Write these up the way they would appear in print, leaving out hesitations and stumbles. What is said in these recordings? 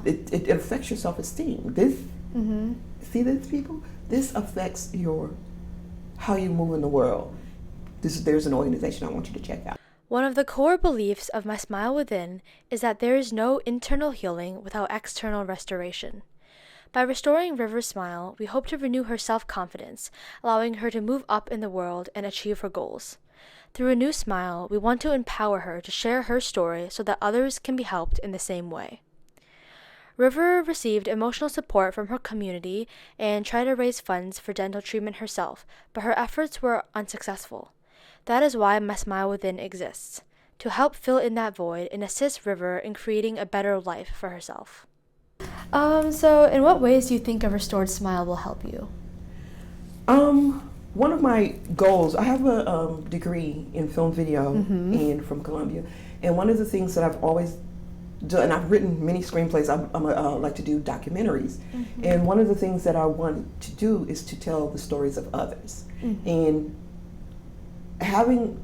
it affects your self-esteem. This, see this, people? This affects how you move in the world. There's an organization I want you to check out. One of the core beliefs of My Smile Within is that there is no internal healing without external restoration. By restoring River's smile, we hope to renew her self-confidence, allowing her to move up in the world and achieve her goals. Through a new smile, we want to empower her to share her story so that others can be helped in the same way. River received emotional support from her community and tried to raise funds for dental treatment herself, but her efforts were unsuccessful. That is why My Smile Within exists, to help fill in that void and assist River in creating a better life for herself. So in what ways do you think a restored smile will help you? One of my goals, I have a degree in film video and from Columbia, and one of the things that I've always done, and I've written many screenplays, I like to do documentaries, and one of the things that I want to do is to tell the stories of others, and having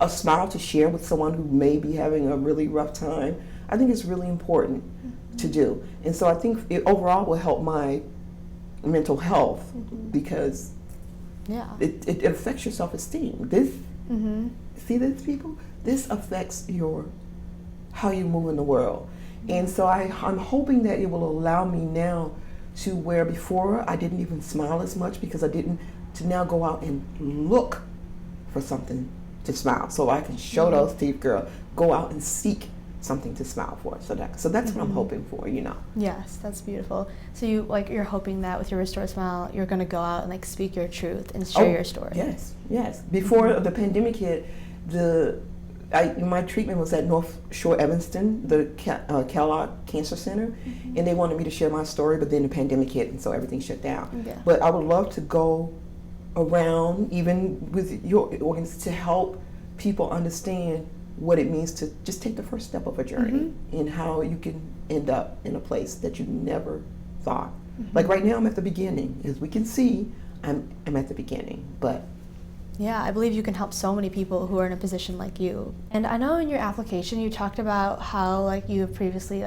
a smile to share with someone who may be having a really rough time, I think is really important to do. And so I think it overall will help my mental health because it affects your self-esteem. This, see this, people? This affects how you move in the world. And so I'm hoping that it will allow me now to where before I didn't even smile as much because to now go out and look for something to smile. So I can show those teeth, girl, go out and seek something to smile for. So that's what I'm hoping for, Yes, that's beautiful. So you're hoping that with your restored smile, you're going to go out and speak your truth and share your story. Yes. Before the pandemic hit, my treatment was at North Shore Evanston, the Kellogg Cancer Center, and they wanted me to share my story, but then the pandemic hit, and so everything shut down. Yeah. But I would love to go around, even with your organization, to help people understand what it means to just take the first step of a journey and how you can end up in a place that you never thought. Like right now, I'm at the beginning. As we can see, I'm at the beginning, but yeah, I believe you can help so many people who are in a position like you. And I know in your application you talked about how you have previously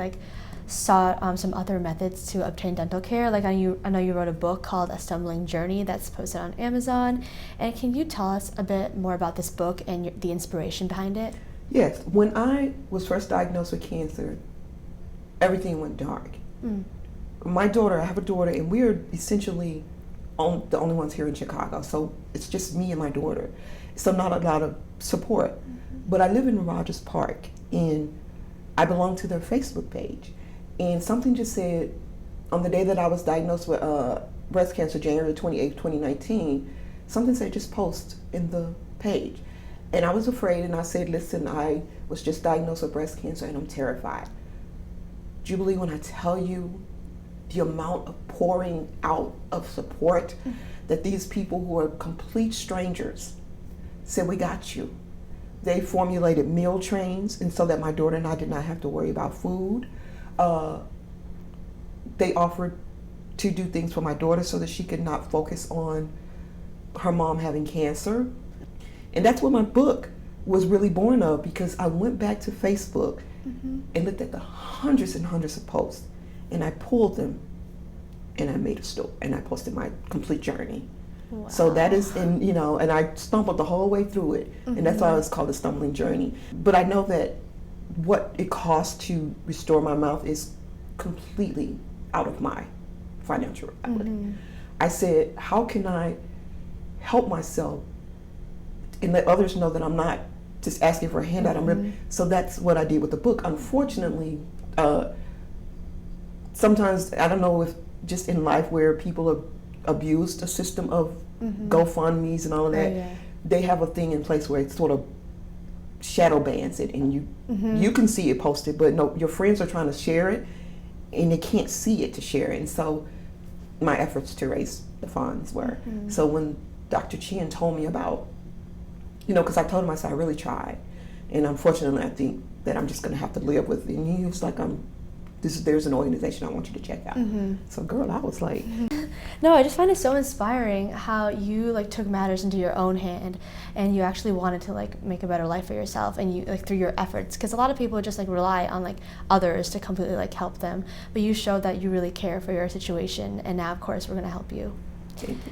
sought some other methods to obtain dental care. I know you wrote a book called A Stumbling Journey that's posted on Amazon. And can you tell us a bit more about this book and the inspiration behind it? Yes, when I was first diagnosed with cancer, everything went dark. My daughter, I have a daughter, and we are essentially the only ones here in Chicago, so it's just me and my daughter, so not a lot of support. But I live in Rogers Park, and I belong to their Facebook page, and something just said, on the day that I was diagnosed with breast cancer, January 28th, 2019, something said just post in the page. And I was afraid, and I said, listen, I was just diagnosed with breast cancer and I'm terrified. Jubilee, when I tell you the amount of pouring out of support that these people who are complete strangers said, we got you. They formulated meal trains, and so that my daughter and I did not have to worry about food. They offered to do things for my daughter so that she could not focus on her mom having cancer. And that's what my book was really born of, because I went back to Facebook and looked at the hundreds and hundreds of posts, and I pulled them and I made a story and I posted my complete journey. Wow. So that is, and I stumbled the whole way through it, and that's why it's called A Stumbling Journey. But I know that what it costs to restore my mouth is completely out of my financial ability. I said, how can I help myself and let others know that I'm not just asking for a handout? So that's what I did with the book. Unfortunately, sometimes, I don't know if just in life where people have abused a system of GoFundMe's and all of that, they have a thing in place where it sort of shadow bans it, and you can see it posted, but no, your friends are trying to share it and they can't see it to share it. And so my efforts to raise the funds were. So when Dr. Chien told me about, because I told him, I said, I really tried, and unfortunately I think that I'm just going to have to live with it. And he was like, there's an organization I want you to check out. So girl, I was like, No, I just find it so inspiring how you like took matters into your own hand and you actually wanted to like make a better life for yourself, and you like through your efforts, because a lot of people just like rely on like others to completely like help them, but you showed that you really care for your situation, and now of course we're going to help you. Thank you.